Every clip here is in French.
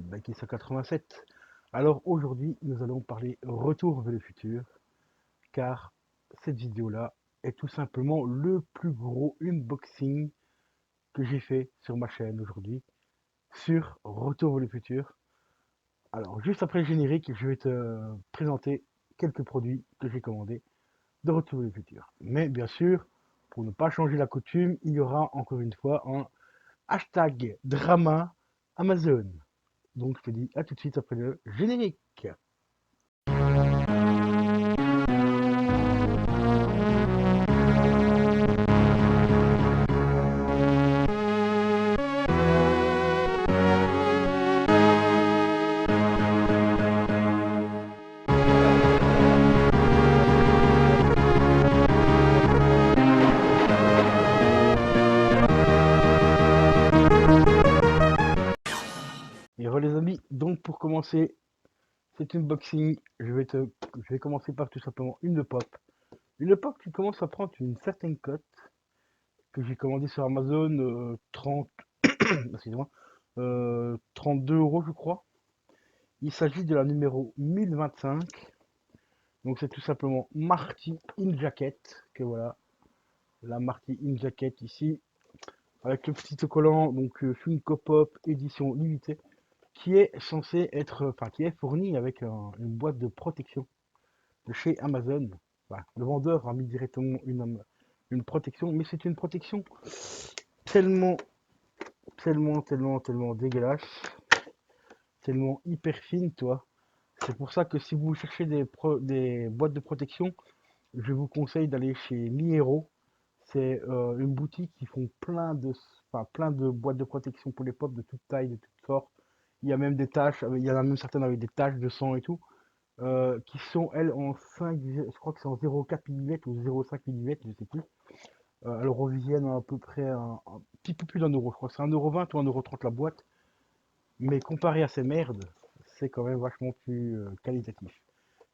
Baki 187. Alors aujourd'hui, nous allons parler retour vers le futur, car cette vidéo-là est tout simplement le plus gros unboxing que j'ai fait sur ma chaîne aujourd'hui, sur Retour vers le futur. Alors juste après le générique, je vais te présenter quelques produits que j'ai commandés de Retour vers le futur. Mais bien sûr, pour ne pas changer la coutume, il y aura encore une fois un hashtag drama Amazon. Donc je te dis à tout de suite après le générique. Et voilà les amis, donc pour commencer cet unboxing, je vais commencer par tout simplement une pop. Une pop qui commence à prendre une certaine cote que j'ai commandé sur Amazon 30, excusez-moi, 32 euros je crois. Il s'agit de la numéro 1025. Donc c'est tout simplement Marty in Jacket, que voilà, la Marty in Jacket ici, avec le petit collant, donc Funko Pop édition limitée, qui est censé être, enfin qui est fourni avec une boîte de protection de chez Amazon. Enfin, le vendeur a mis directement une protection, mais c'est une protection tellement, tellement dégueulasse, tellement hyper fine, toi. C'est pour ça que si vous cherchez des boîtes de protection, je vous conseille d'aller chez Miero. C'est une boutique qui font plein de boîtes de protection pour les pop de toute taille, de toutes sortes. Il y a même des taches, il y en a même certaines avec des taches de sang et tout, qui sont elles en 5, je crois que c'est en 0,4 mm ou 0,5 mm, je sais plus. Elles reviennent à peu près un petit peu plus d'un euro, je crois que c'est 1,20 € ou 1,30 € la boîte. Mais comparé à ces merdes, c'est quand même vachement plus qualitatif.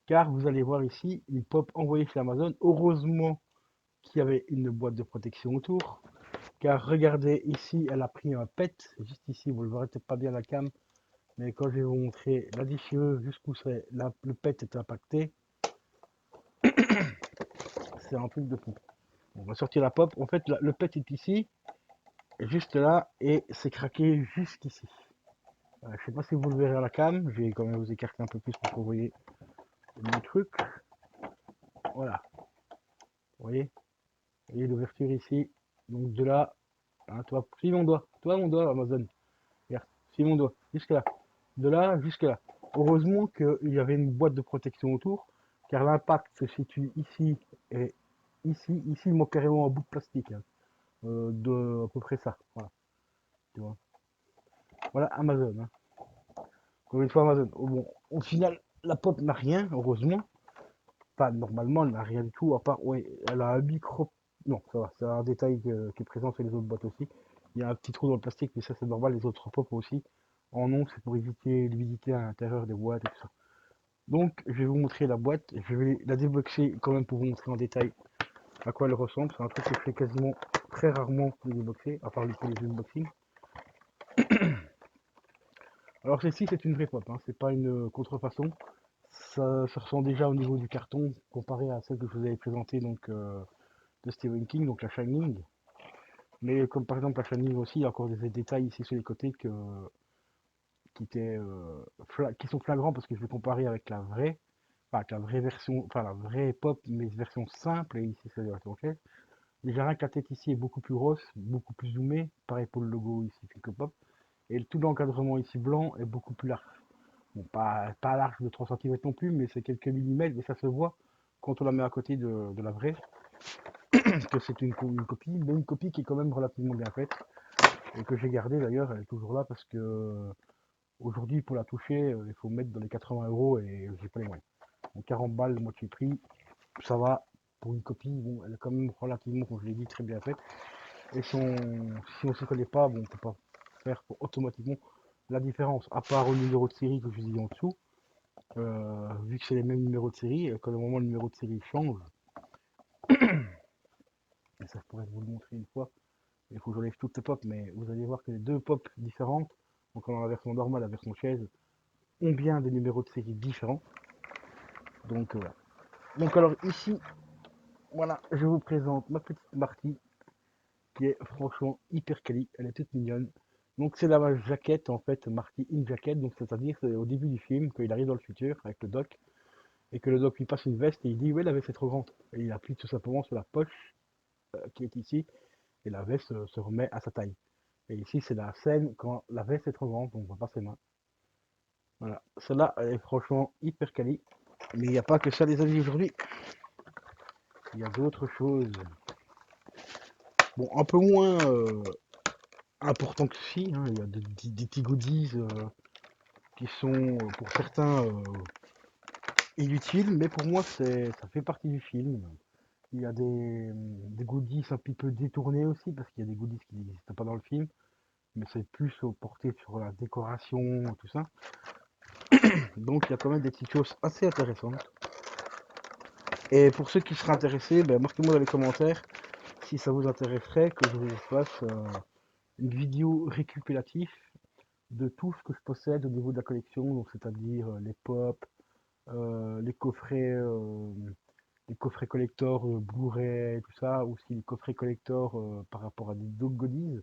Car vous allez voir ici une pop envoyée chez Amazon. Heureusement qu'il y avait une boîte de protection autour. Car regardez ici, elle a pris un pet. Juste ici, vous ne le verrez peut-être pas bien à la cam. Mais quand je vais vous montrer la déchireuse jusqu'où le pet est impacté, c'est un truc de fou. On va sortir la pop. En fait, le pet est ici, juste là, et c'est craqué jusqu'ici. Je sais pas si vous le verrez à la cam. Je vais quand même vous écarter un peu plus pour que vous voyez le truc. Voilà. Vous voyez l'ouverture ici. Donc de là, hein, toi, suis mon doigt, Amazon. Regarde, suis mon doigt, jusque là. De là jusque là. Heureusement qu'il y avait une boîte de protection autour, car l'impact se situe ici et ici. Ici, il manque carrément un bout de plastique, hein, de à peu près ça. Voilà, tu vois. Voilà Amazon. Hein. Encore une fois, Amazon. Oh, bon, au final, la pop n'a rien, heureusement. Enfin, normalement, elle n'a rien du tout, à part, ouais, elle a un micro. Non, ça va, c'est un détail qui est présent sur les autres boîtes aussi. Il y a un petit trou dans le plastique, mais ça, c'est normal, les autres pop aussi. En ont, c'est pour éviter l'humidité à l'intérieur des boîtes et tout ça. Donc, je vais vous montrer la boîte. Je vais la débloquer quand même pour vous montrer en détail à quoi elle ressemble. C'est un truc que je fais quasiment très rarement pour les débloquer, à part pour les unboxings. Alors, celle-ci, c'est une vraie pop, hein, c'est pas une contrefaçon. Ça ressent déjà au niveau du carton comparé à celle que je vous avais présentée donc, de Stephen King, donc la Shining. Mais comme par exemple la Shining aussi, il y a encore des détails ici sur les côtés qui sont flagrants parce que je vais comparer avec la vraie, enfin avec la vraie version, enfin la vraie pop, mais version simple, et ici c'est la version caisse. Déjà rien que la tête ici est beaucoup plus grosse, beaucoup plus zoomée, pareil pour le logo ici, Funko Pop. Et tout l'encadrement ici blanc est beaucoup plus large. Bon, pas large de 3 cm non plus, mais c'est quelques millimètres, et ça se voit quand on la met à côté de la vraie, que c'est une copie, mais une copie qui est quand même relativement bien faite, et que j'ai gardée d'ailleurs, elle est toujours là, parce que aujourd'hui pour la toucher, il faut mettre dans les 80 euros, et j'ai pas les moyens. Donc 40 balles, moitié prix, ça va, pour une copie, bon, elle est quand même relativement, comme je l'ai dit, très bien faite, et si on ne se connaît pas, bon, on peut pas faire automatiquement la différence, à part au numéro de série que je vous ai dit en dessous. Vu que c'est les mêmes numéros de série, quand au moment le numéro de série change, et ça je pourrais vous le montrer une fois, il faut que j'enlève toutes les pop, mais vous allez voir que les deux pop différentes donc on a la version normale, la version chaise, ont bien des numéros de série différents. Donc voilà. Donc alors ici, voilà, je vous présente ma petite Marty qui est franchement hyper quali, elle est toute mignonne. Donc c'est la jaquette en fait, Marty in jacket, donc c'est-à-dire c'est au début du film, qu'il arrive dans le futur avec le doc, et que le doc lui passe une veste et il dit ouais la veste est trop grande. Et il appuie tout simplement sur la poche qui est ici, et la veste se remet à sa taille. Et ici c'est la scène quand la veste est trop grande, donc on voit pas ses mains. Voilà, celle-là elle est franchement hyper quali. Mais il n'y a pas que ça les amis aujourd'hui, il y a d'autres choses. Bon, un peu moins important que ceci, hein. Il y a des petits goodies qui sont pour certains inutiles, mais pour moi ça fait partie du film. Il y a des goodies un petit peu détournés aussi, parce qu'il y a des goodies qui n'existent pas dans le film, mais c'est plus porté sur la décoration, tout ça. Donc il y a quand même des petites choses assez intéressantes. Et pour ceux qui seraient intéressés, ben, marquez-moi dans les commentaires si ça vous intéresserait que je vous fasse une vidéo récapitulative de tout ce que je possède au niveau de la collection, donc c'est-à-dire les pop, les coffrets collector Blu-ray, tout ça, aussi les coffrets collector par rapport à d'autres goodies,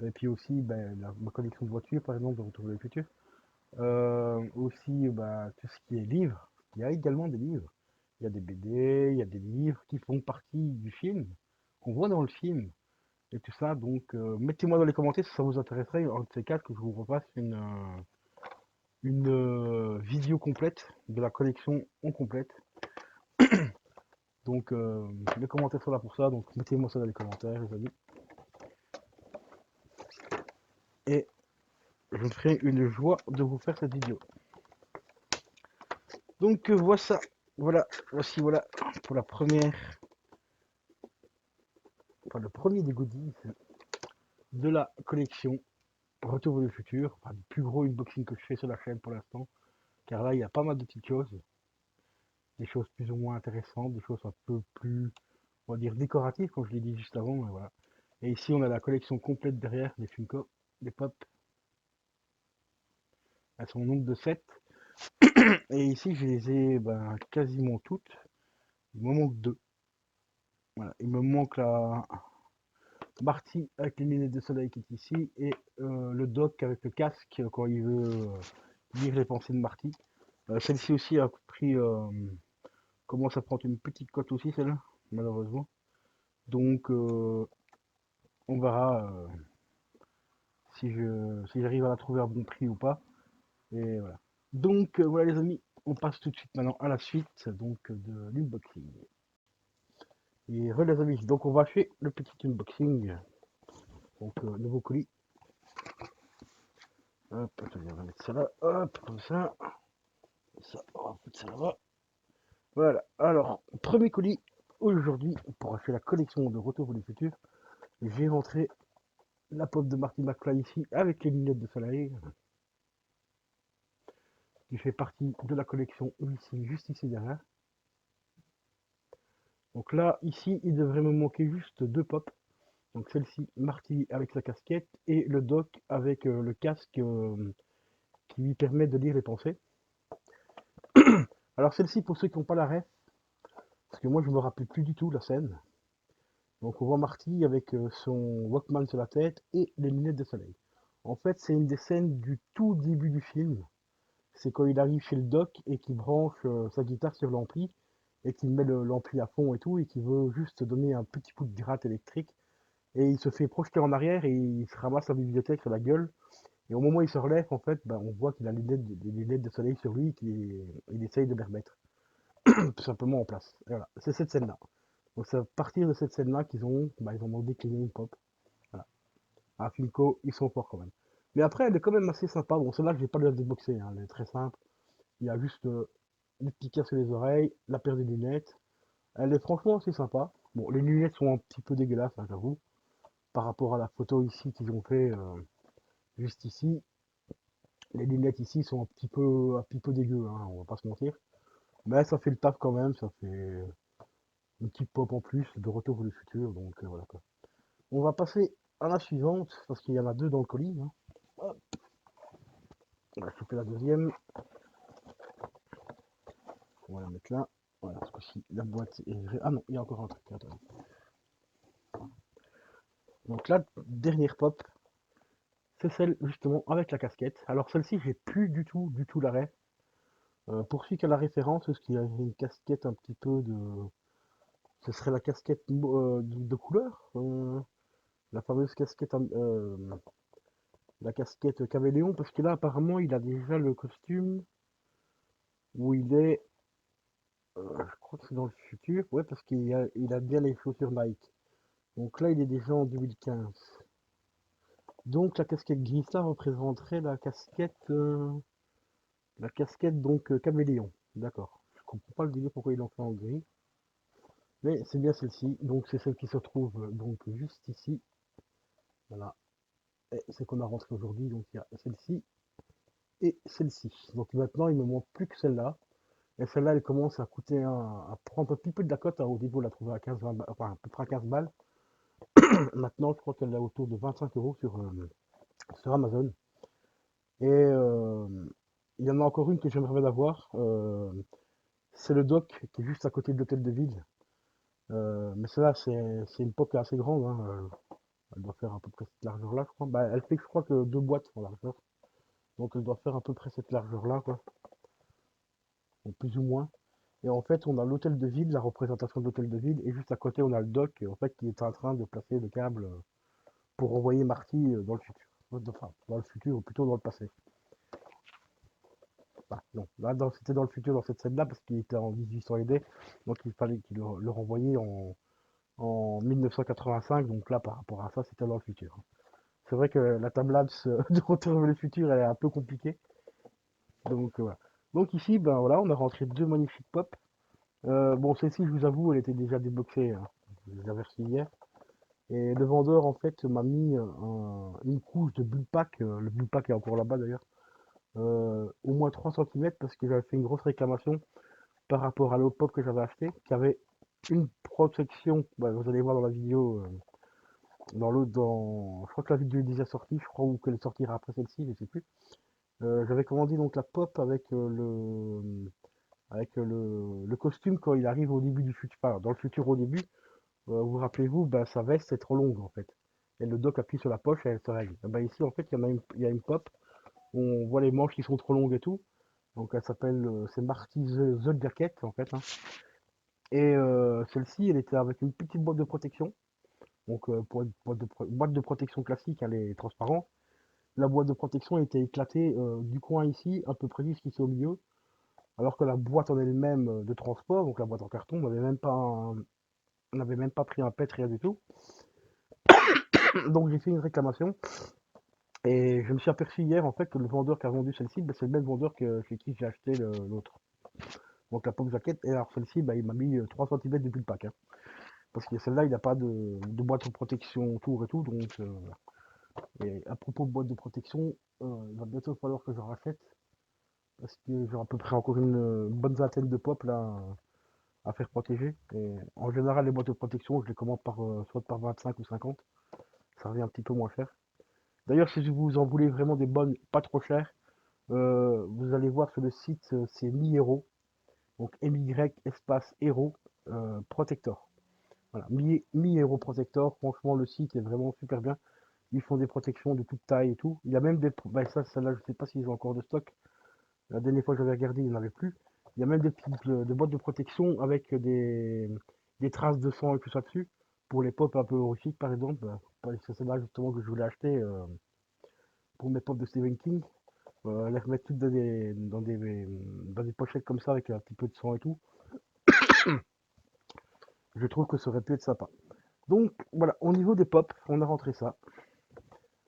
et puis aussi ben, ma collection de voitures par exemple de Retour vers le futur. Aussi bah, tout ce qui est livres, il y a également des livres. Il y a des BD, il y a des livres qui font partie du film, qu'on voit dans le film, et tout ça. Donc mettez-moi dans les commentaires si ça vous intéresserait, en ces cas que je vous repasse une vidéo complète de la collection en complète. Donc les commentaires sont là pour ça, donc mettez-moi ça dans les commentaires les amis. Et je me ferai une joie de vous faire cette vidéo. Donc voici voilà pour la première, enfin le premier des goodies de la collection Retour vers le futur, enfin le plus gros unboxing que je fais sur la chaîne pour l'instant, car là il y a pas mal de petites choses, des choses plus ou moins intéressantes, des choses un peu plus, on va dire décoratives comme je l'ai dit juste avant, et voilà. Et ici on a la collection complète derrière, des Funko, des Pop, elles sont au nombre de 7. Et ici je les ai ben, quasiment toutes, il me manque 2. Voilà. Il me manque la Marty avec les lunettes de soleil qui est ici, et le Doc avec le casque quand il veut lire les pensées de Marty. Celle-ci aussi a pris, commence à prendre une petite cote aussi, celle-là, malheureusement. Donc, on verra si j'arrive à la trouver à bon prix ou pas. Et voilà. Donc, voilà les amis, on passe tout de suite maintenant à la suite donc, de l'unboxing. Et re les amis, donc on va faire le petit unboxing. Donc, nouveau colis. Hop, attendez, on va mettre ça là. Hop, comme ça. Ça, on va foutre ça là-bas. Voilà. Alors, premier colis. Aujourd'hui, pour acheter la collection de Retour vers le futur, j'ai rentré la pop de Marty McFly ici avec les lunettes de soleil, qui fait partie de la collection ici, juste ici derrière. Donc là, ici, il devrait me manquer juste 2 pop. Donc celle-ci, Marty avec sa casquette, et le Doc avec le casque qui lui permet de lire les pensées. Alors celle-ci, pour ceux qui n'ont pas la ref, parce que moi je me rappelle plus du tout la scène. Donc on voit Marty avec son Walkman sur la tête et les lunettes de soleil. En fait, c'est une des scènes du tout début du film. C'est quand il arrive chez le doc et qu'il branche sa guitare sur l'ampli et qu'il met l'ampli à fond et tout et qu'il veut juste donner un petit coup de gratte électrique. Et il se fait projeter en arrière et il se ramasse la bibliothèque sur la gueule. Et au moment où il se relève, en fait, ben, on voit qu'il a des lunettes de soleil sur lui et qu'il essaye de les remettre tout simplement en place. Et voilà, c'est cette scène-là. Donc c'est à partir de cette scène-là qu'ils ont, bah, ils ont décliné une pop. Voilà. À Finco, ils sont forts quand même. Mais après, elle est quand même assez sympa. Bon, celle-là, je vais pas la déboxer, hein. Elle est très simple. Il y a juste les petits casques sur les oreilles, la paire de lunettes. Elle est franchement assez sympa. Bon, les lunettes sont un petit peu dégueulasses, hein, j'avoue. Par rapport à la photo ici qu'ils ont fait juste ici. Les lunettes ici sont un petit peu dégueu, hein, on va pas se mentir. Mais ça fait le taf quand même, ça fait une petite pop en plus de Retour vers le futur. Donc voilà quoi. On va passer à la suivante, parce qu'il y en a 2 dans le colis, hein. Hop. On va choper la deuxième. On va la mettre là. Voilà, parce que si la boîte est vraie. Ah non, il y a encore un truc. Attends. Donc la dernière pop, c'est celle justement avec la casquette. Alors celle-ci, j'ai plus du tout l'arrêt. Pour celui qui a la référence, parce qu'il y a une casquette un petit peu de. Ce serait la casquette de couleur. La fameuse casquette. La casquette caméléon, parce que là apparemment il a déjà le costume où il est. Je crois que c'est dans le futur. Ouais, parce il a bien les chaussures Nike. Donc là il est déjà en 2015. Donc la casquette grise là représenterait la casquette donc caméléon. D'accord. Je comprends pas le délire pourquoi ils l'ont fait en gris. Mais c'est bien celle-ci. Donc c'est celle qui se trouve donc juste ici. Voilà. Et c'est qu'on a rentré aujourd'hui. Donc il y a celle-ci et celle-ci. Donc maintenant il me manque plus que celle-là. Et celle-là elle commence à coûter à prendre un petit peu de la cote. Hein. Au début on l'a trouvée à 15-20 balles. Enfin à peu près à 15 balles. Maintenant je crois qu'elle est autour de 25 euros sur Amazon. Et il y en a encore une que j'aimerais bien avoir. C'est le dock qui est juste à côté de l'hôtel de ville. Mais celle-là, c'est une pop qui est assez grande. Hein. Elle doit faire à peu près cette largeur-là, je crois. Bah, elle fait, je crois, que 2 boîtes en largeur. Donc elle doit faire à peu près cette largeur-là, quoi. Donc, plus ou moins. Et en fait, on a l'hôtel de ville, la représentation de l'hôtel de ville, et juste à côté, on a le dock, en fait, qui est en train de placer le câble pour envoyer Marty dans le futur. Enfin, dans le futur, ou plutôt dans le passé. Bah, non, là, c'était dans le futur, dans cette scène-là, parce qu'il était en 1800 AD, donc il fallait qu'il le renvoyait en 1985, donc là, par rapport à ça, c'était dans le futur. C'est vrai que la tablade de Retour vers le futur, elle est un peu compliquée, donc voilà. Donc ici, ben voilà, on a rentré 2 magnifiques pop. Bon, celle-ci, je vous avoue, elle était déjà déboxée, hein. Je les avais reçues hier. Et le vendeur, en fait, m'a mis une couche de bullpack, le bullpack est encore là-bas d'ailleurs, au moins 3 cm parce que j'avais fait une grosse réclamation par rapport à l'autre pop que j'avais acheté, qui avait une protection, bah, vous allez voir dans la vidéo, dans l'autre, je crois que la vidéo est déjà sortie, je crois, ou qu'elle sortira après celle-ci, je sais plus. J'avais commandé donc la pop avec le costume quand il arrive au début du futur, enfin, dans le futur au début, vous rappelez-vous, bah, sa veste est trop longue en fait. Et le doc appuie sur la poche et elle se règle. Et bah, ici en fait il y a une pop, où on voit les manches qui sont trop longues et tout. Donc elle s'appelle, c'est Marty the Jacket en fait. Hein. Et celle-ci, elle était avec une petite boîte de protection. Donc pour une boîte de protection classique, elle est transparente. La boîte de protection était éclatée du coin ici, à peu près jusqu'ici au milieu. Alors que la boîte en elle-même de transport, donc la boîte en carton, n'avait même pas pris un pet, rien du tout. Donc j'ai fait une réclamation. Et je me suis aperçu hier en fait que le vendeur qui a vendu celle-ci, bah, c'est le même vendeur chez qui j'ai acheté l'autre. Donc la pop jacket, et alors celle-ci, bah, il m'a mis 3 cm depuis le pack. Hein. Parce que celle-là, il n'a pas de boîte de protection autour et tout. Donc, voilà. Et à propos de boîte de protection, il va bientôt falloir que j'en rachète. Parce que j'ai à peu près encore une bonne vingtaine de pop là à faire protéger. Et en général, les boîtes de protection, je les commande soit par 25 ou 50. Ça revient un petit peu moins cher. D'ailleurs, si vous en voulez vraiment des bonnes, pas trop chères, vous allez voir sur le site, c'est Mi Hero. Donc MY espace Hero Protector. Voilà, Mi Hero Protector. Franchement, le site est vraiment super bien. Ils font des protections de toute taille et tout. Il y a même des. Bah, ça, celle-là, je sais pas s'ils ont encore de stock. La dernière fois que j'avais regardé, il n'y en avait plus. Il y a même des petites des boîtes de protection avec des traces de sang et tout ça dessus. Pour les pop un peu horrifiques, par exemple. C'est celle-là justement que je voulais acheter pour mes pop de Stephen King. Les remettre toutes dans des pochettes comme ça avec un petit peu de sang et tout. Je trouve que ça aurait pu être sympa. Donc voilà, au niveau des pop, on a rentré ça.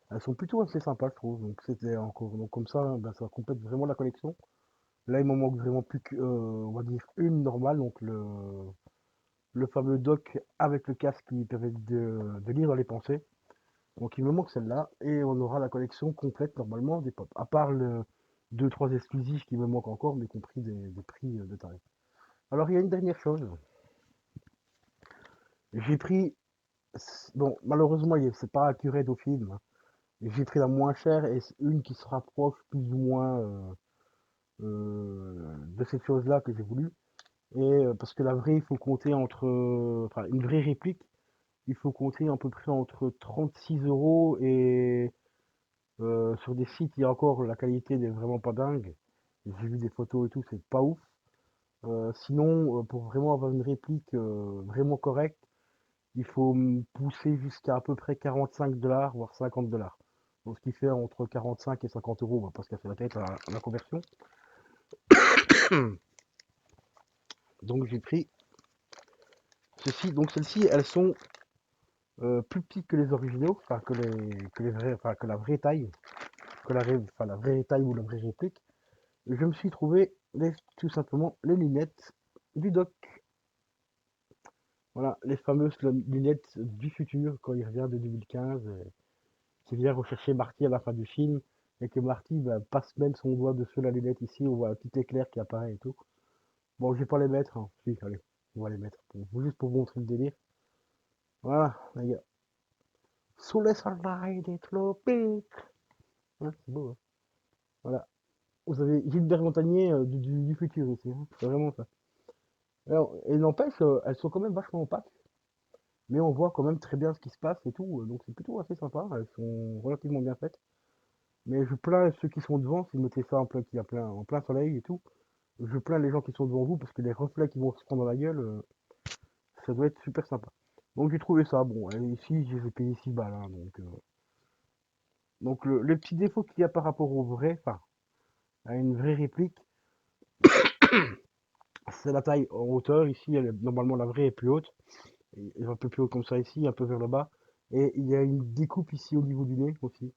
Elles sont plutôt assez sympas, je trouve. Donc c'était encore. Donc comme ça, ben, ça complète vraiment la collection. Là, il m'en manque vraiment plus que, on va dire, une normale. Donc le fameux dock avec le casque qui permet de lire dans les pensées. Donc il me manque celle-là. Et on aura la collection complète normalement des pop. À part le 2-3 exclusifs qui me manquent encore, mais compris des prix de tarif. Alors il y a une dernière chose. J'ai pris. Bon, malheureusement, c'est pas accuré au film. Hein. J'ai pris la moins chère et une qui se rapproche plus ou moins de cette chose-là que j'ai voulu. Et parce que la vraie, il faut compter entre, enfin, une vraie réplique, il faut compter à peu près entre 36 € et sur des sites, il y a encore la qualité n'est vraiment pas dingue. J'ai vu des photos et tout, c'est pas ouf. Sinon, pour vraiment avoir une réplique vraiment correcte, il faut pousser jusqu'à à peu près 45 $, voire 50 $. Donc, ce qui fait entre 45 et 50 €, on va pas se casser la tête à la conversion. Donc j'ai pris ceci. Donc celles-ci, elles sont plus petites que les originaux, enfin que les vrais, enfin que la vraie taille, enfin la vraie taille ou la vraie réplique. Je me suis trouvé tout simplement les lunettes du doc. Voilà, les fameuses lunettes du futur quand il revient de 2015, qui vient rechercher Marty à la fin du film, et que Marty bah, passe même son doigt dessus la lunette ici, on voit un petit éclair qui apparaît et tout. Bon, je vais pas les mettre, hein. Si, allez, on va les mettre, juste pour vous montrer le délire. Voilà, les gars. Sous le soleil des tropiques. Hein, c'est beau, hein. Voilà. Vous avez Gilbert Montagnier du futur ici, hein. C'est vraiment ça. Alors, et n'empêche, elles sont quand même vachement opaques, mais on voit quand même très bien ce qui se passe et tout, donc c'est plutôt assez sympa. Elles sont relativement bien faites. Mais je plains ceux qui sont devant, s'ils mettaient ça en plein soleil et tout. Je plains les gens qui sont devant vous parce que les reflets qui vont se prendre dans la gueule, ça doit être super sympa. Donc j'ai trouvé ça, bon, ici j'ai payé 6 balles, hein, donc le petit défaut qu'il y a par rapport au vrai, enfin, à une vraie réplique, c'est la taille en hauteur. Ici, normalement la vraie est plus haute, et un peu plus haut comme ça ici, un peu vers le bas. Et il y a une découpe ici au niveau du nez aussi.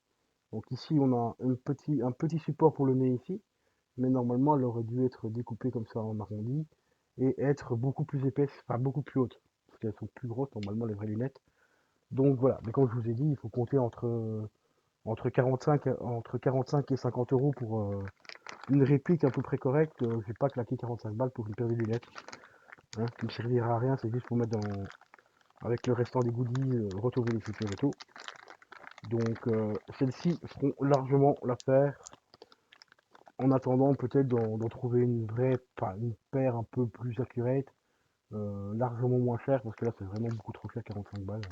Donc ici on a un petit support pour le nez ici, mais normalement elle aurait dû être découpée comme ça en arrondi et être beaucoup plus épaisse, enfin beaucoup plus haute, parce qu'elles sont plus grosses normalement les vraies lunettes. Donc voilà, mais comme je vous ai dit, il faut compter entre 45 et 50 € pour une réplique à peu près correcte. Je vais pas claquer 45 balles pour une paire de lunettes, hein, qui me servira à rien, c'est juste pour mettre avec le restant des goodies, retrouver les futurs et tout. Donc celles-ci feront largement l'affaire. En attendant peut-être d'en trouver une vraie, enfin une paire un peu plus accurate, largement moins chère, parce que là c'est vraiment beaucoup trop cher, 45 balles.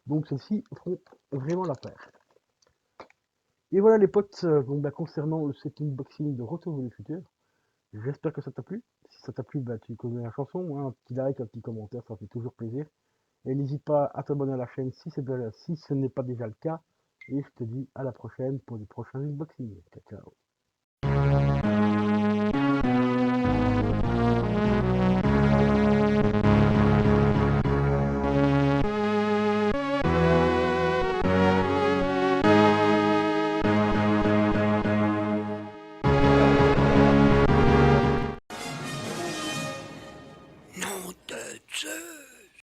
Donc celles-ci feront vraiment l'affaire. Et voilà les potes, donc, bah, concernant cet unboxing de Retour vers le futur, j'espère que ça t'a plu. Si ça t'a plu, bah, tu connais la chanson, hein, un petit like, un petit commentaire, ça fait toujours plaisir. Et n'hésite pas à t'abonner à la chaîne si ce n'est pas déjà le cas. Et je te dis à la prochaine pour les prochains unboxings. Ciao, ciao.